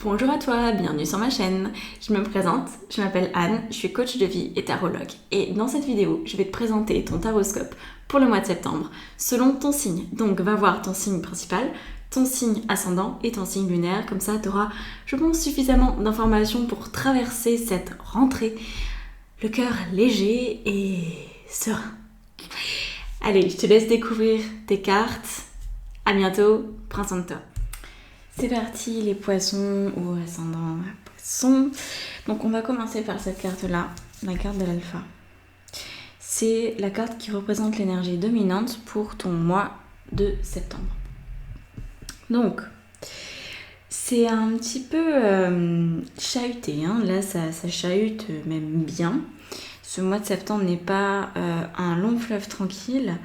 Bonjour à toi, bienvenue sur ma chaîne. Je me présente, je m'appelle Anne, je suis coach de vie et tarologue. Et dans cette vidéo, je vais te présenter ton taroscope pour le mois de septembre selon ton signe. Donc va voir ton signe principal, ton signe ascendant et ton signe lunaire. Comme ça, tu auras, je pense, suffisamment d'informations pour traverser cette rentrée, le cœur léger et serein. Allez, je te laisse découvrir tes cartes. À bientôt, prends soin de toi. C'est parti les poissons ou ascendant poissons. Donc on va commencer par cette carte-là, la carte de l'alpha. C'est la carte qui représente l'énergie dominante pour ton mois de septembre. Donc, c'est un petit peu chahuté, hein. Là ça chahute même bien. Ce mois de septembre n'est pas un long fleuve tranquille,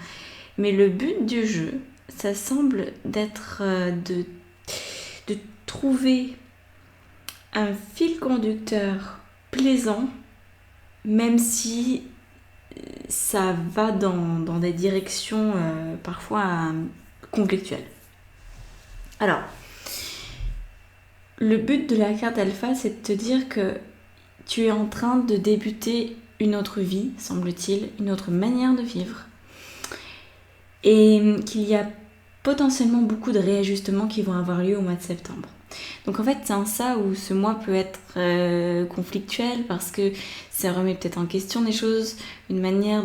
mais le but du jeu, ça semble d'être de trouver un fil conducteur plaisant, même si ça va dans des directions parfois conflictuelles. Alors, le but de la carte alpha, c'est de te dire que tu es en train de débuter une autre vie, semble-t-il, une autre manière de vivre, et qu'il y a potentiellement beaucoup de réajustements qui vont avoir lieu au mois de septembre. Donc en fait, c'est en ça où ce mois peut être conflictuel parce que ça remet peut-être en question des choses, une manière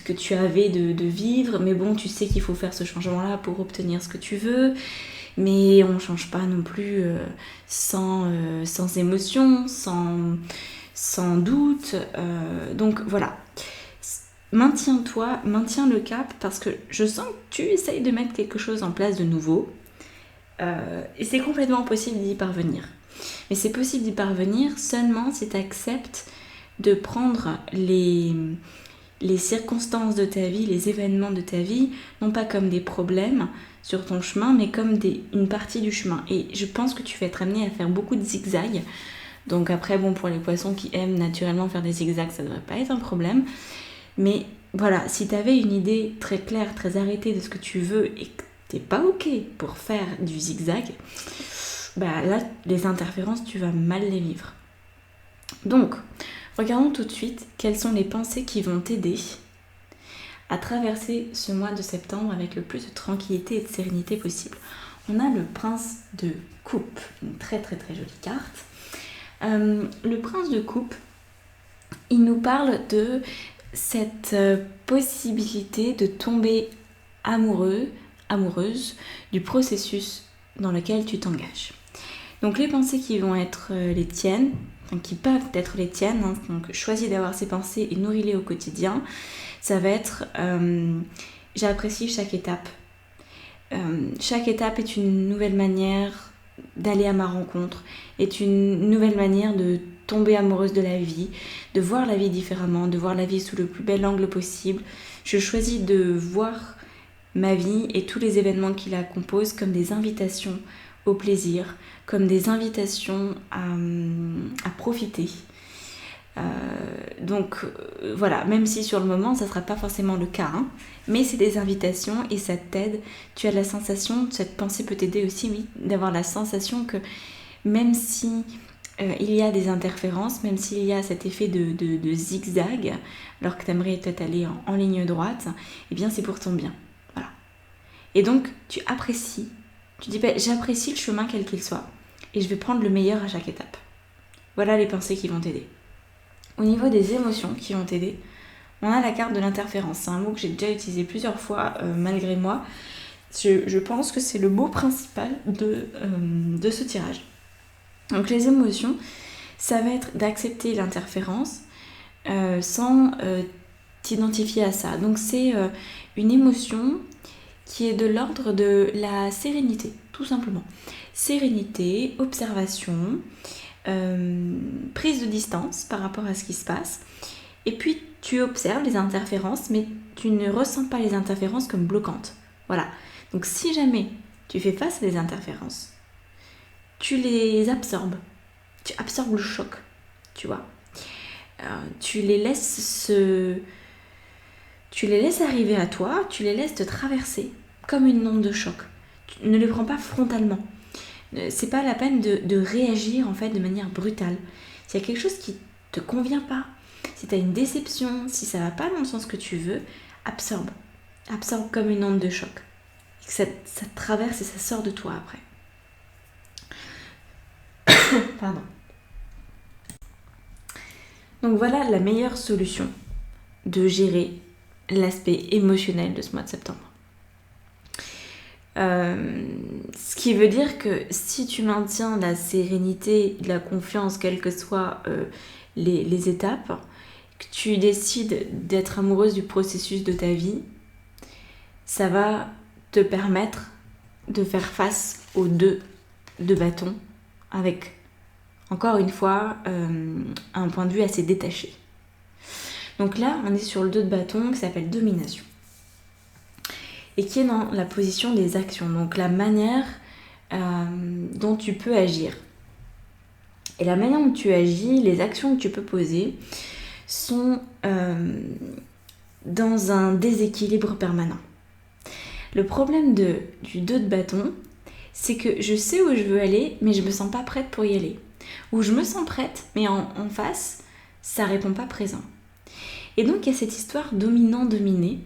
que tu avais de vivre, mais bon, tu sais qu'il faut faire ce changement-là pour obtenir ce que tu veux, mais on ne change pas non plus sans émotion, sans doute. Donc voilà. Maintiens-toi, maintiens le cap parce que je sens que tu essayes de mettre quelque chose en place de nouveau et c'est complètement possible d'y parvenir. Mais c'est possible d'y parvenir seulement si tu acceptes de prendre les circonstances de ta vie, les événements de ta vie, non pas comme des problèmes sur ton chemin, mais comme une partie du chemin. Et je pense que tu vas être amené à faire beaucoup de zigzags. Donc après, bon, pour les poissons qui aiment naturellement faire des zigzags, ça ne devrait pas être un problème. Mais voilà, si tu avais une idée très claire, très arrêtée de ce que tu veux et que t'es pas ok pour faire du zigzag, bah là, les interférences, tu vas mal les vivre. Donc, regardons tout de suite quelles sont les pensées qui vont t'aider à traverser ce mois de septembre avec le plus de tranquillité et de sérénité possible. On a le prince de coupe, une très très très jolie carte. Le prince de coupe, il nous parle de cette possibilité de tomber amoureuse du processus dans lequel tu t'engages. Donc les pensées qui vont être les tiennes, enfin, qui peuvent être les tiennes, hein, donc choisis d'avoir ces pensées et nourris-les au quotidien, ça va être j'apprécie chaque étape. Chaque étape est une nouvelle manière d'aller à ma rencontre, est une nouvelle manière de tomber amoureuse de la vie, de voir la vie différemment, de voir la vie sous le plus bel angle possible. Je choisis de voir ma vie et tous les événements qui la composent comme des invitations au plaisir, comme des invitations à profiter. Donc voilà, même si sur le moment ça ne sera pas forcément le cas, hein, mais c'est des invitations et ça t'aide. Tu as la sensation, cette pensée peut t'aider aussi, oui, d'avoir la sensation que même si il y a des interférences, même s'il y a cet effet de zigzag, alors que tu aimerais peut-être aller en ligne droite, eh bien c'est pour ton bien. Voilà. Et donc tu apprécies, tu dis j'apprécie le chemin quel qu'il soit et je vais prendre le meilleur à chaque étape. Voilà les pensées qui vont t'aider. Au niveau des émotions qui vont t'aider, on a la carte de l'interférence. C'est un mot que j'ai déjà utilisé plusieurs fois malgré moi. Je pense que c'est le mot principal de ce tirage. Donc les émotions, ça va être d'accepter l'interférence sans t'identifier à ça. Donc c'est une émotion qui est de l'ordre de la sérénité, tout simplement. Sérénité, observation, prise de distance par rapport à ce qui se passe. Et puis tu observes les interférences, mais tu ne ressens pas les interférences comme bloquantes. Voilà. Donc si jamais tu fais face à des interférences, tu les absorbes. Tu absorbes le choc, tu vois. Tu les laisses arriver à toi, tu les laisses te traverser comme une onde de choc. Tu ne les prends pas frontalement, C'est pas la peine de réagir en fait de manière brutale. S'il y a quelque chose qui te convient pas, si tu as une déception, si ça va pas dans le sens que tu veux, absorbe. Absorbe comme une onde de choc. Et que ça te traverse et ça sort de toi après. Pardon. Donc voilà la meilleure solution de gérer l'aspect émotionnel de ce mois de septembre. Ce qui veut dire que si tu maintiens la sérénité, la confiance, quelles que soient les étapes, que tu décides d'être amoureuse du processus de ta vie, ça va te permettre de faire face aux deux bâtons avec, encore une fois, un point de vue assez détaché. Donc là, on est sur le 2 de bâton qui s'appelle domination. Et qui est dans la position des actions, donc la manière dont tu peux agir. Et la manière dont tu agis, les actions que tu peux poser sont dans un déséquilibre permanent. Le problème du 2 de bâton, c'est que je sais où je veux aller, mais je me sens pas prête pour y aller. Ou je me sens prête, mais en face, ça répond pas présent. Et donc il y a cette histoire dominant-dominé,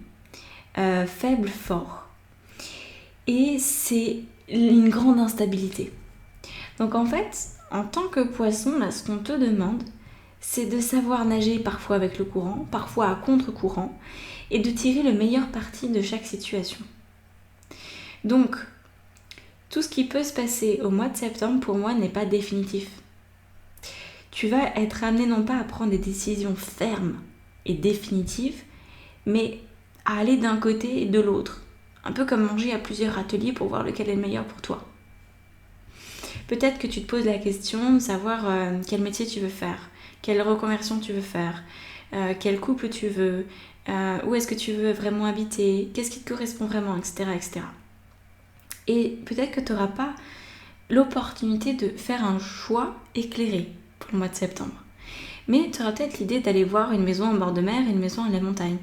faible, fort. Et c'est une grande instabilité. Donc en fait, en tant que poisson, là, ce qu'on te demande, c'est de savoir nager parfois avec le courant, parfois à contre-courant, et de tirer le meilleur parti de chaque situation. Donc, tout ce qui peut se passer au mois de septembre, pour moi, n'est pas définitif. Tu vas être amené non pas à prendre des décisions fermes et définitives, mais à aller d'un côté et de l'autre. Un peu comme manger à plusieurs ateliers pour voir lequel est le meilleur pour toi. Peut-être que tu te poses la question de savoir quel métier tu veux faire, quelle reconversion tu veux faire, quel couple tu veux, où est-ce que tu veux vraiment habiter, qu'est-ce qui te correspond vraiment, etc. etc. Et peut-être que tu n'auras pas l'opportunité de faire un choix éclairé pour le mois de septembre. Mais tu auras peut-être l'idée d'aller voir une maison en bord de mer et une maison à la montagne.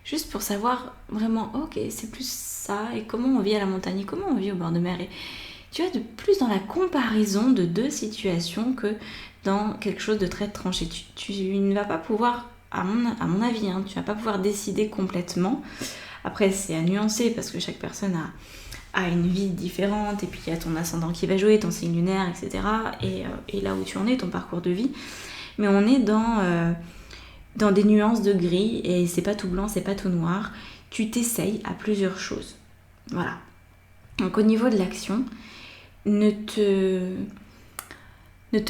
Juste pour savoir vraiment, ok, c'est plus ça, et comment on vit à la montagne, et comment on vit au bord de mer. Et tu es de plus dans la comparaison de deux situations que dans quelque chose de très tranché. Tu ne vas pas pouvoir, à mon avis, tu ne vas pas pouvoir décider complètement. Après, c'est à nuancer parce que chaque personne a une vie différente, et puis il y a ton ascendant qui va jouer, ton signe lunaire, etc. Et là où tu en es, ton parcours de vie. Mais on est dans des nuances de gris, et c'est pas tout blanc, c'est pas tout noir. Tu t'essayes à plusieurs choses. Voilà. Donc au niveau de l'action, ne te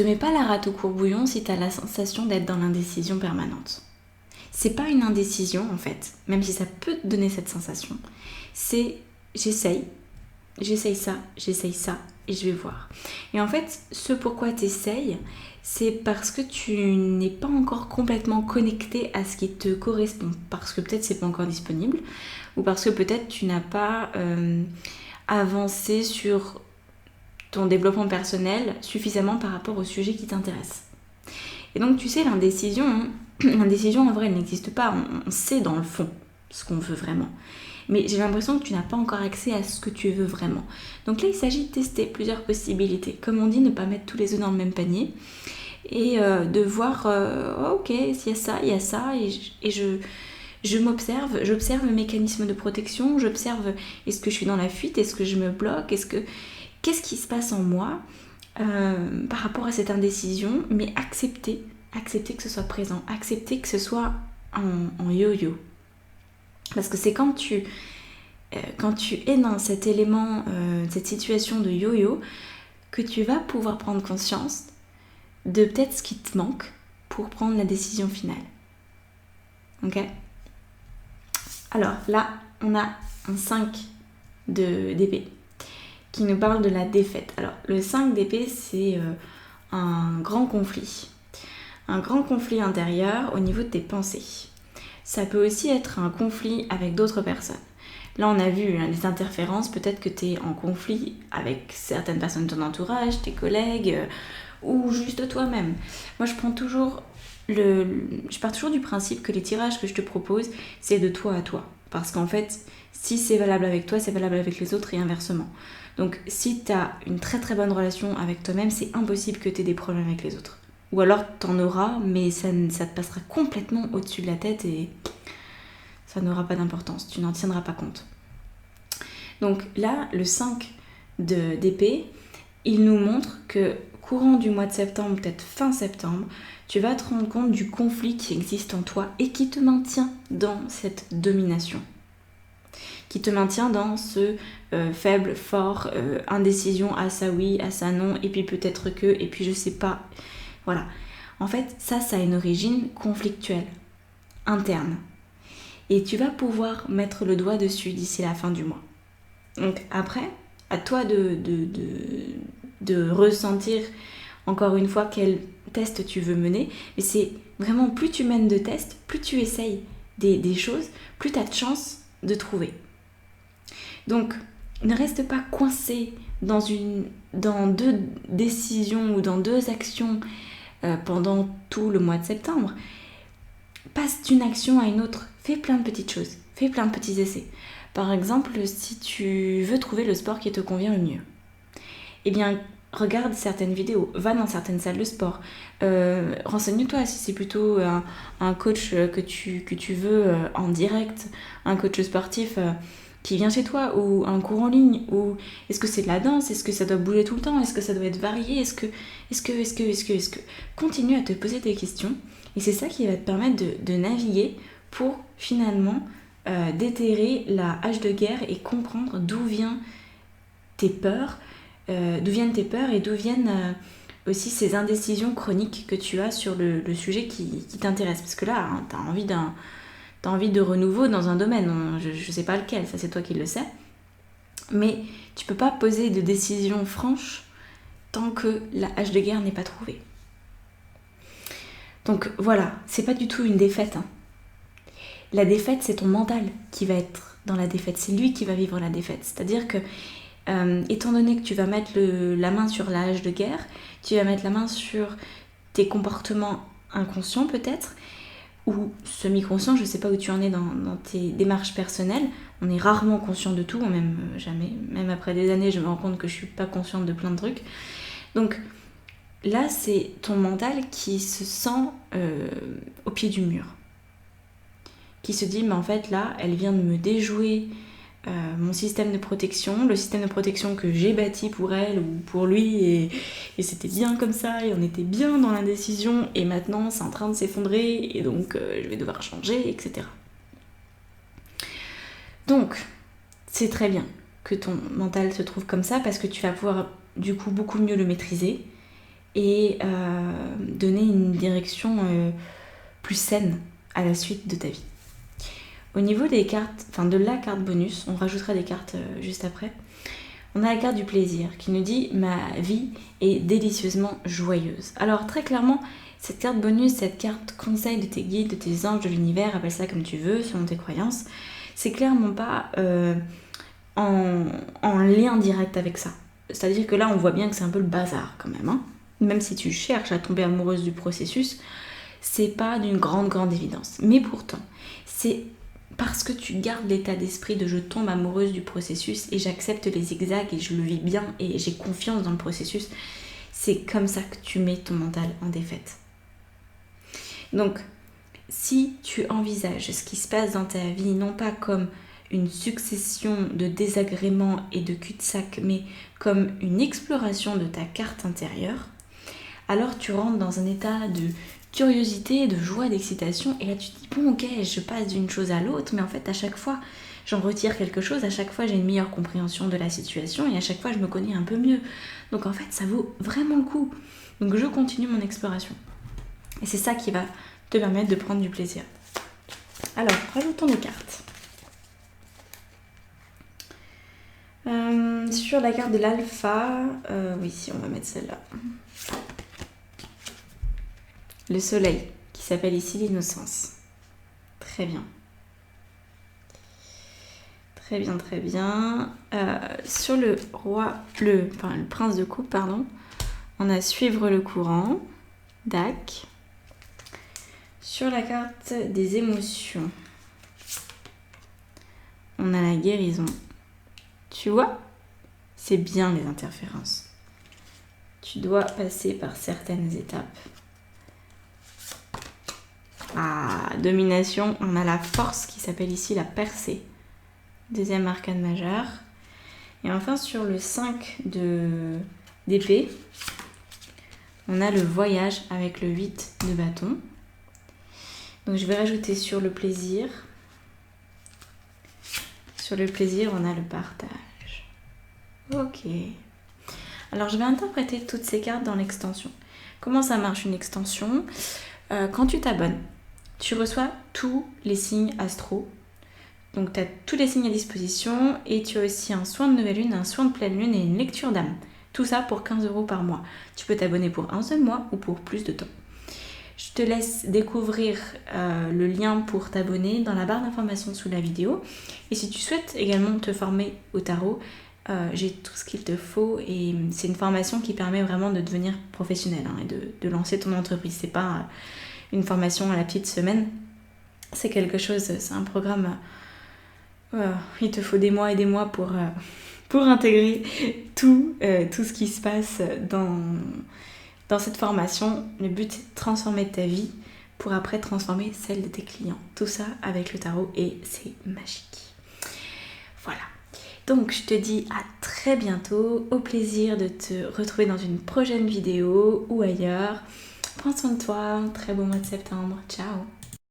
mets pas la rate au courbouillon si tu as la sensation d'être dans l'indécision permanente. C'est pas une indécision en fait, même si ça peut te donner cette sensation. C'est j'essaye ça, et je vais voir. Et en fait, ce pourquoi tu essayes, c'est parce que tu n'es pas encore complètement connecté à ce qui te correspond. Parce que peut-être c'est pas encore disponible, ou parce que peut-être tu n'as pas avancé sur ton développement personnel suffisamment par rapport au sujet qui t'intéresse. Et donc tu sais, l'indécision en vrai elle n'existe pas, on sait dans le fond ce qu'on veut vraiment. Mais j'ai l'impression que tu n'as pas encore accès à ce que tu veux vraiment. Donc là il s'agit de tester plusieurs possibilités. Comme on dit, ne pas mettre tous les œufs dans le même panier. Et de voir, ok, s'il y a ça, et je m'observe, j'observe le mécanisme de protection, j'observe est-ce que je suis dans la fuite, est-ce que je me bloque, qu'est-ce qui se passe en moi par rapport à cette indécision, mais accepter que ce soit présent, accepter que ce soit en yo-yo. Parce que c'est quand tu es dans cet élément, cette situation de yo-yo, que tu vas pouvoir prendre conscience de peut-être ce qui te manque pour prendre la décision finale. Ok ? Alors là, on a un 5 d'épée qui nous parle de la défaite. Alors le 5 d'épée, c'est un grand conflit. Un grand conflit intérieur au niveau de tes pensées. Ça peut aussi être un conflit avec d'autres personnes. Là, on a vu les interférences. Peut-être que tu es en conflit avec certaines personnes de ton entourage, tes collègues, ou juste toi-même. Moi, je pars toujours du principe que les tirages que je te propose, c'est de toi à toi. Parce qu'en fait, si c'est valable avec toi, c'est valable avec les autres et inversement. Donc si tu as une très très bonne relation avec toi-même, c'est impossible que tu aies des problèmes avec les autres. Ou alors t'en auras, mais ça te passera complètement au-dessus de la tête et ça n'aura pas d'importance, tu n'en tiendras pas compte. Donc là, le 5 d'épée, il nous montre que courant du mois de septembre, peut-être fin septembre, tu vas te rendre compte du conflit qui existe en toi et qui te maintient dans cette domination. Qui te maintient dans ce faible, fort, indécision, à ça oui, à ça non, et puis peut-être que, et puis je sais pas. Voilà. En fait, ça a une origine conflictuelle, interne. Et tu vas pouvoir mettre le doigt dessus d'ici la fin du mois. Donc après, à toi de ressentir encore une fois quel test tu veux mener. Mais c'est vraiment plus tu mènes de tests, plus tu essayes des choses, plus tu as de chances de trouver. Donc ne reste pas coincé dans deux décisions ou dans deux actions pendant tout le mois de septembre. Passe d'une action à une autre, fais plein de petites choses, fais plein de petits essais. Par exemple, si tu veux trouver le sport qui te convient le mieux, eh bien, regarde certaines vidéos, va dans certaines salles de sport, renseigne-toi si c'est plutôt un coach que tu veux en direct, un coach sportif qui vient chez toi, ou un cours en ligne, ou est-ce que c'est de la danse, est-ce que ça doit bouger tout le temps, est-ce que ça doit être varié, est-ce que... Continue à te poser des questions, et c'est ça qui va te permettre de naviguer pour finalement déterrer la hache de guerre et comprendre d'où viennent tes peurs et d'où viennent aussi ces indécisions chroniques que tu as sur le sujet qui t'intéresse. Parce que là, hein, tu as envie de renouveau dans un domaine, je ne sais pas lequel, ça c'est toi qui le sais, mais tu peux pas poser de décision franche tant que la hache de guerre n'est pas trouvée. Donc voilà, c'est pas du tout une défaite, hein. La défaite, c'est ton mental qui va être dans la défaite, c'est lui qui va vivre la défaite. C'est-à-dire que, étant donné que tu vas mettre la main sur la hache de guerre, tu vas mettre la main sur tes comportements inconscients peut-être, ou semi-conscients, je ne sais pas où tu en es dans tes démarches personnelles. On est rarement conscient de tout, même jamais. Même après des années, je me rends compte que je ne suis pas consciente de plein de trucs. Donc là, c'est ton mental qui se sent au pied du mur. Qui se dit, mais en fait là, elle vient de me déjouer mon système de protection, le système de protection que j'ai bâti pour elle ou pour lui, et c'était bien comme ça, et on était bien dans l'indécision, et maintenant c'est en train de s'effondrer, et donc je vais devoir changer, etc. Donc, c'est très bien que ton mental se trouve comme ça, parce que tu vas pouvoir du coup beaucoup mieux le maîtriser, et donner une direction plus saine à la suite de ta vie. Au niveau des cartes, de la carte bonus, on rajoutera des cartes juste après, on a la carte du plaisir qui nous dit « Ma vie est délicieusement joyeuse ». Alors très clairement, cette carte bonus, cette carte conseil de tes guides, de tes anges, de l'univers, appelle ça comme tu veux, selon tes croyances, c'est clairement pas en lien direct avec ça. C'est-à-dire que là, on voit bien que c'est un peu le bazar quand même, hein. Même si tu cherches à tomber amoureuse du processus, c'est pas d'une grande évidence. Mais pourtant, c'est parce que tu gardes l'état d'esprit de je tombe amoureuse du processus et j'accepte les zigzags et je le vis bien et j'ai confiance dans le processus, c'est comme ça que tu mets ton mental en défaite. Donc, si tu envisages ce qui se passe dans ta vie non pas comme une succession de désagréments et de cul-de-sac, mais comme une exploration de ta carte intérieure, alors tu rentres dans un état de curiosité, de joie, d'excitation, et là tu te dis bon ok, je passe d'une chose à l'autre, mais en fait à chaque fois j'en retire quelque chose, à chaque fois j'ai une meilleure compréhension de la situation et à chaque fois je me connais un peu mieux, donc en fait ça vaut vraiment le coup, donc je continue mon exploration et c'est ça qui va te permettre de prendre du plaisir. Alors rajoutons nos cartes. Sur la carte de l'alpha, oui, on va mettre celle-là. Le soleil, qui s'appelle ici l'innocence. Très bien. Très bien. Sur le prince de coupe, pardon, on a suivre le courant. Dac. Sur la carte des émotions, on a la guérison. Tu vois? C'est bien les interférences. Tu dois passer par certaines étapes. Ah, domination, on a la force qui s'appelle ici la percée. Deuxième arcane majeure. Et enfin sur le 5 d'épée, on a le voyage avec le 8 de bâton. Donc je vais rajouter sur le plaisir. Sur le plaisir, on a le partage. Ok. Alors je vais interpréter toutes ces cartes dans l'extension. Comment ça marche une extension? Quand tu t'abonnes, tu reçois tous les signes astro. Donc tu as tous les signes à disposition et tu as aussi un soin de nouvelle lune, un soin de pleine lune et une lecture d'âme. Tout ça pour 15 € par mois. Tu peux t'abonner pour un seul mois ou pour plus de temps. Je te laisse découvrir le lien pour t'abonner dans la barre d'informations sous la vidéo. Et si tu souhaites également te former au tarot, j'ai tout ce qu'il te faut et c'est une formation qui permet vraiment de devenir professionnel et de lancer ton entreprise. C'est pas une formation à la petite semaine, c'est quelque chose, c'est un programme, il te faut des mois et des mois pour intégrer tout ce qui se passe dans cette formation. Le but c'est de transformer ta vie pour après transformer celle de tes clients. Tout ça avec le tarot et c'est magique. Voilà. Donc je te dis à très bientôt, au plaisir de te retrouver dans une prochaine vidéo ou ailleurs. Prends soin de toi, très beau mois de septembre, ciao!